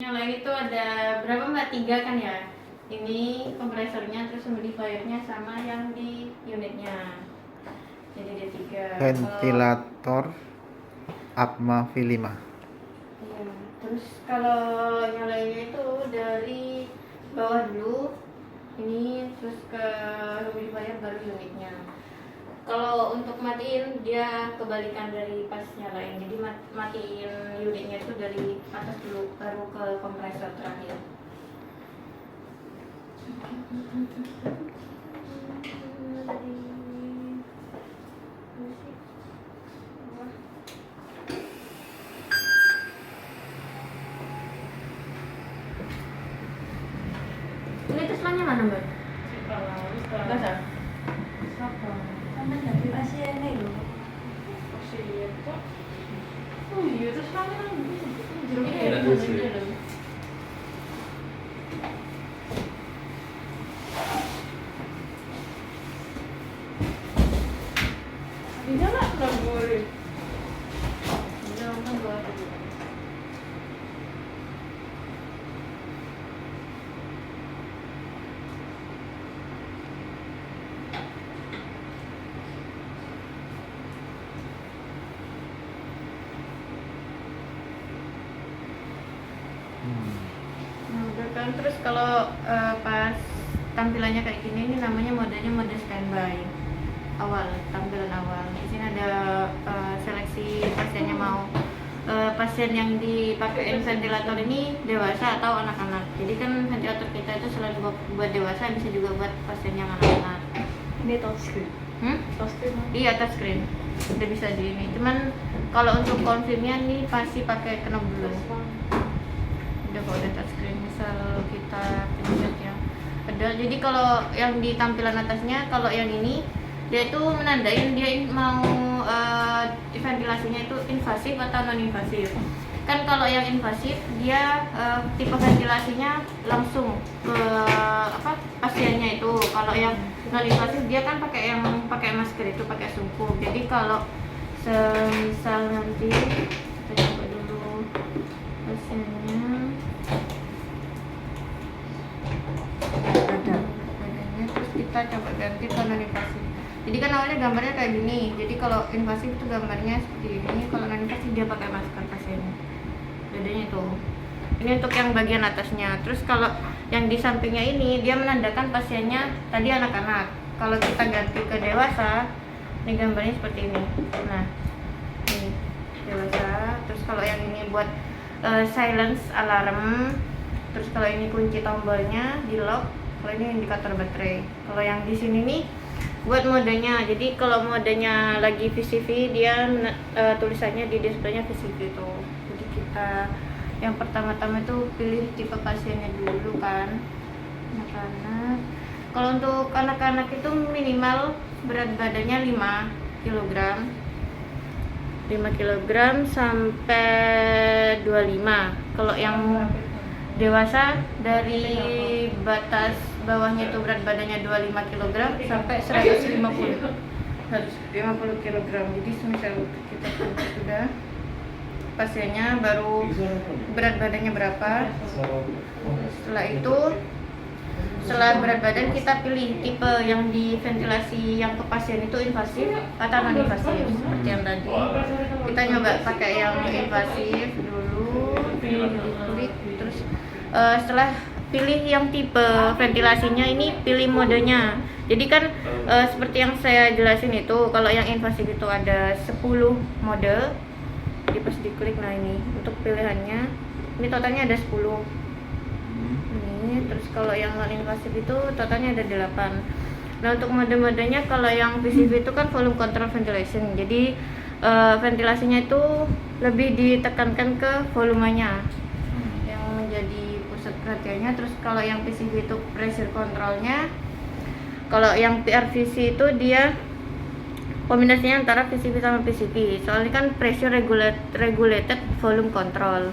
yang lain itu ada berapa mbak? 3 kan ya. Ini kompresornya, terus humidifiernya sama yang di unitnya. Jadi ada 3. Ventilator APMA V5. Iya. Terus kalau yang lainnya itu dari bawah dulu. Ini terus ke humidifier baru unitnya. Kalau untuk matiin dia kebalikan dari pas nyalain. Jadi matiin unitnya itu dari atas dulu baru ke kompresor terakhir. Ini Teslanya mana mbak? Basah? Sama dari pasien ini loh. Oh iya, Teslanya kan jeruknya Ada ada dus di ya? dalam. Bisa nggak boleh? Jangan kan buat aku. Nah, udah kan. Terus kalau pas tampilannya kayak gini, ini namanya modenya mode standby awal, tampilan awal. Di sini ada seleksi pasiennya mau pasien yang dipakein ventilator ini dewasa atau anak-anak. Jadi kan ventilator kita itu selain buat dewasa, bisa juga buat pasien yang anak-anak. Ini touchscreen. Touchscreen. Iya, touchscreen. Udah bisa di ini. Cuman kalau untuk confirmnya nih pasti pakai knob dulu. Udah kok udah touchscreen, misal kita pencet yang ada. Jadi kalau yang di tampilan atasnya, kalau yang ini dia itu menandain dia mau ventilasinya itu invasif atau non invasif. Kan kalau yang invasif dia tipe ventilasinya langsung ke pasiennya itu. Kalau yang non invasif dia kan pakai masker itu, pakai sungkup. Jadi kalau semisal nanti kita coba dulu pasiennya badannya, terus kita coba ganti ke non invasif. Jadi kan awalnya gambarnya kayak gini. Jadi kalau invasif itu gambarnya seperti ini. Kalau non invasif dia pakai masker pasiennya. Dadanya itu. Ini untuk yang bagian atasnya. Terus kalau yang di sampingnya ini dia menandakan pasiennya tadi anak-anak. Kalau kita ganti ke dewasa, ini gambarnya seperti ini. Nah, ini dewasa. Terus kalau yang ini buat silence alarm. Terus kalau ini kunci tombolnya di lock. Kalau ini indikator baterai. Kalau yang di sini nih buat modenya. Jadi kalau modenya lagi VCV dia tulisannya di displaynya VCV itu. Jadi kita yang pertama-tama itu pilih tipe pasiennya dulu kan, anak-anak. Kalau untuk anak-anak itu minimal berat badannya 5 kg 5 kg sampai 25. Kalau yang dewasa dari batas bawahnya itu berat badannya 25 kg sampai 150 kg. Jadi semisal kita sudah pasiennya baru berat badannya berapa. Setelah berat badan kita pilih tipe yang di ventilasi yang ke pasien itu invasif atau non invasif seperti yang tadi. Kita nyoba pakai yang invasif dulu, klik, terus setelah pilih yang tipe ventilasinya ini pilih modenya. Jadi kan seperti yang saya jelasin itu, kalau yang invasif itu ada 10 mode. Jadi pas diklik, nah ini untuk pilihannya, ini totalnya ada 10. Ini terus kalau yang non invasif itu totalnya ada 8. Nah untuk mode-modenya, kalau yang VCV itu kan volume control ventilation. Jadi ventilasinya itu lebih ditekankan ke volumenya yang menjadi pusat perhatiannya. Terus kalau yang PCV itu pressure controlnya. Kalau yang PRVC itu dia kombinasinya antara VCV sama PCV. Soalnya kan pressure regulated volume control.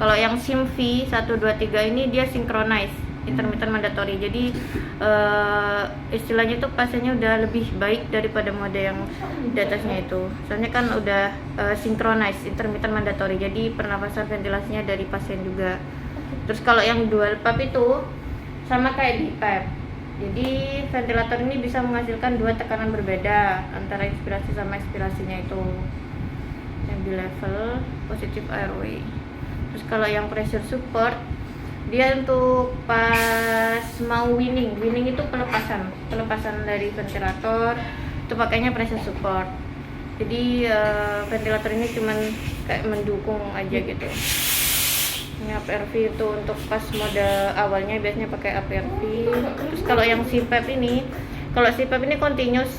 Kalau yang SIMV 1, 2, 3 ini dia synchronize intermittent mandatory. Jadi istilahnya tuh pasiennya udah lebih baik daripada mode yang di atasnya itu. Soalnya kan udah synchronize intermittent mandatory. Jadi pernapasan ventilasinya dari pasien juga. Terus kalau yang dual pipe itu sama kayak BPAP. Jadi ventilator ini bisa menghasilkan dua tekanan berbeda antara inspirasi sama ekspirasinya itu. Yang di level positive airway. Terus kalau yang pressure support dia untuk pas mau winning itu pelepasan dari ventilator itu pakainya pressure support. Jadi ventilator ini cuman kayak mendukung aja gitu. Ini APRV itu untuk pas mode awalnya biasanya pakai APRV. Terus kalau yang CPAP ini, kalau CPAP ini continuous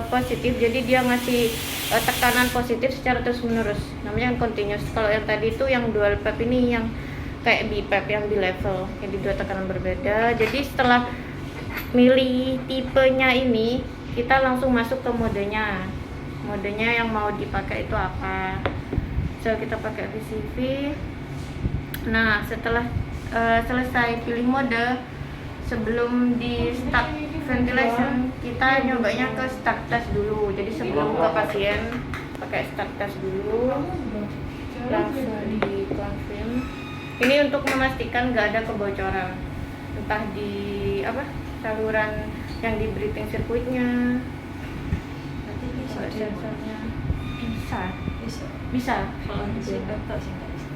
positif, jadi dia ngasih tekanan positif secara terus menerus, namanya continuous. Kalau yang tadi itu yang dual PAP ini yang kayak BPAP yang di level, jadi dua tekanan berbeda. Jadi setelah milih tipenya ini, kita langsung masuk ke modenya yang mau dipakai itu apa. So kita pakai VCV. Nah setelah selesai pilih mode, sebelum di start ventilation kita nyobanya ke start test dulu. Jadi sebelum ke pasien pakai start test dulu, langsung di confirm. Ini untuk memastikan nggak ada kebocoran, entah di saluran yang di breathing circuitnya. Nanti bisa Sensornya bisa. bisa. Kalau Si gitu. Bapak sih nggak bisa.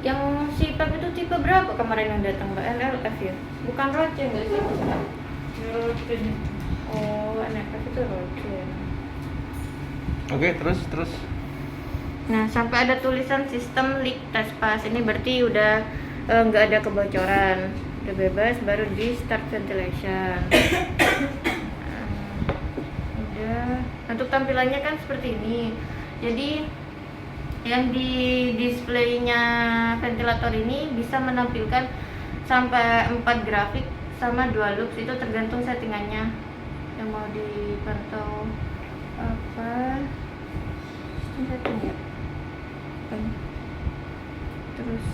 Yang CPAP itu tipe berapa kemarin yang datang Mbak? NLF ya? Bukan Roche nggak sih? Oh, NLF itu Roche. Oke, terus. Nah, sampai ada tulisan sistem leak test pass. Ini berarti udah nggak ada kebocoran, udah bebas, baru di start ventilation. Udah. Untuk tampilannya kan seperti ini. Jadi yang di displaynya ventilator ini bisa menampilkan sampai 4 grafik sama 2 loops, itu tergantung settingannya yang mau dipantau apa setting ya. Terus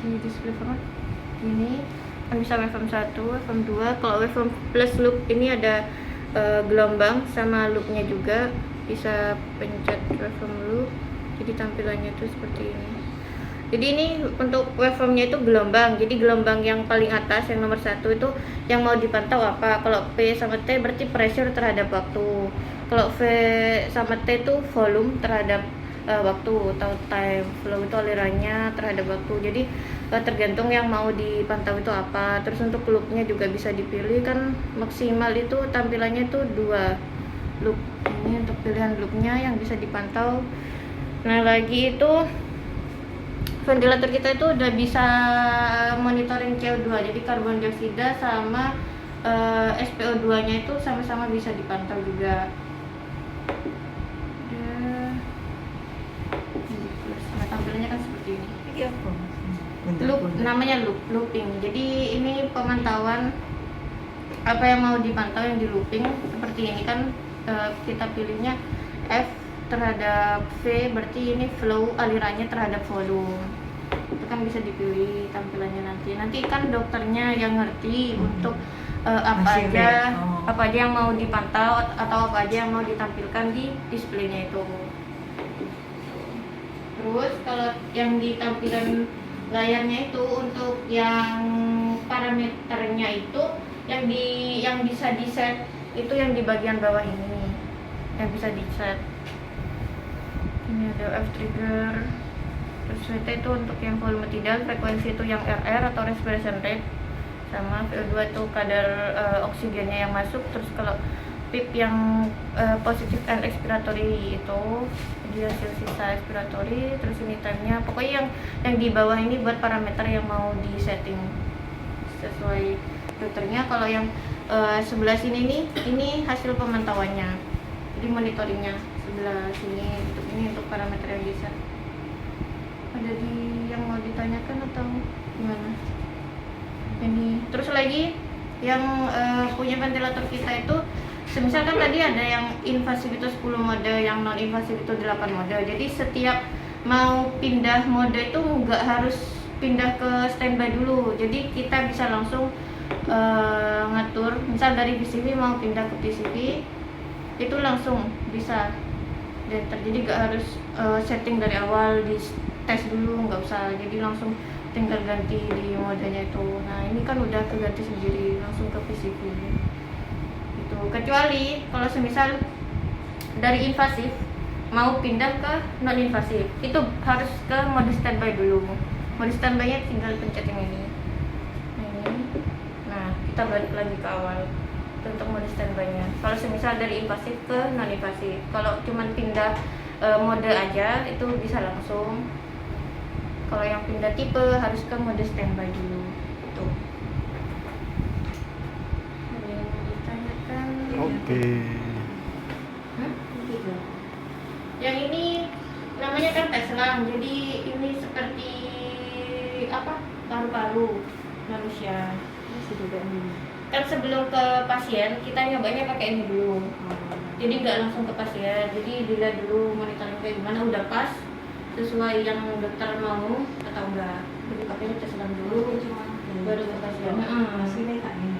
di display format ini kan bisa waveform 1, waveform 2. Kalau waveform plus loop ini ada gelombang sama loopnya juga, bisa pencet waveform loop. Jadi tampilannya itu seperti ini. Jadi ini untuk waveformnya itu gelombang. Jadi gelombang yang paling atas yang nomor 1 itu yang mau dipantau apa. Kalau P sama T berarti pressure terhadap waktu. Kalau V sama T itu volume terhadap waktu, atau time flow itu alirannya terhadap waktu. Jadi tergantung yang mau dipantau itu apa. Terus untuk loopnya juga bisa dipilih, kan maksimal itu tampilannya itu 2 loop. Ini untuk pilihan loopnya yang bisa dipantau. Nah lagi itu ventilator kita itu udah bisa monitoring CO2, jadi karbon dioksida sama SPO2 nya itu sama-sama bisa dipantau juga. Nah tampilannya kan seperti ini. Ini apa? Loop, namanya looping. Jadi ini pemantauan apa yang mau dipantau yang di looping. Seperti ini kan kita pilihnya F terhadap V, berarti ini flow alirannya terhadap volume. Itu kan bisa dipilih tampilannya nanti. Nanti kan dokternya yang ngerti untuk apa aja yang mau dipantau atau apa aja yang mau ditampilkan di displaynya itu. Terus kalau yang di tampilan layarnya itu untuk yang parameternya itu yang bisa di set itu yang di bagian bawah ini yang bisa di set. Ini ada F trigger, terus VT itu untuk yang volume tidal, frekuensi itu yang RR atau respiration rate, sama VO2 itu kadar oksigennya yang masuk. Terus kalau PIP yang positive and expiratory itu dia hasil sisa expiratory. Terus ini time-nya, pokoknya yang di bawah ini buat parameter yang mau di setting sesuai dokternya. Kalau yang sebelah sini nih, ini hasil pemantauannya, jadi monitoringnya sebelah sini. Ini untuk parameter yang bisa. Ada di yang mau ditanyakan atau gimana? Ini terus lagi yang punya ventilator kita itu, semisal kan tadi ada yang invasif itu 10 mode, yang non invasif itu 8 mode. Jadi setiap mau pindah mode itu nggak harus pindah ke standby dulu. Jadi kita bisa langsung ngatur, misal dari PCV mau pindah ke PCV itu langsung bisa. Dan terjadi nggak harus setting dari awal di tes dulu, nggak usah. Jadi langsung tinggal ganti di modenya itu. Nah ini kan udah keganti sendiri langsung ke PCV itu. Kecuali kalau semisal dari invasif mau pindah ke non invasif, itu harus ke mode standby dulu. Mode standby nya tinggal pencet yang ini. Nah kita balik lagi ke awal. Itu untuk mode standby nya. Kalau semisal dari invasif ke non invasif, kalau cuman pindah mode aja itu bisa langsung. Kalau yang pindah tipe harus ke mode standby dulu. Tuh. Ada yang mau ditanyakan? Oke. Yang ini namanya kan tes selang, jadi ini seperti apa? Paru-paru manusia. Kan sebelum ke pasien kita nyobanya pakai ini dulu. Jadi nggak langsung ke pasien, jadi dilihat dulu monitoring kayak gimana, udah pas sesuai yang dokter mau atau enggak. Jadi pakainya tes selang dulu, baru ke pasien. Hasilnya kayak ini.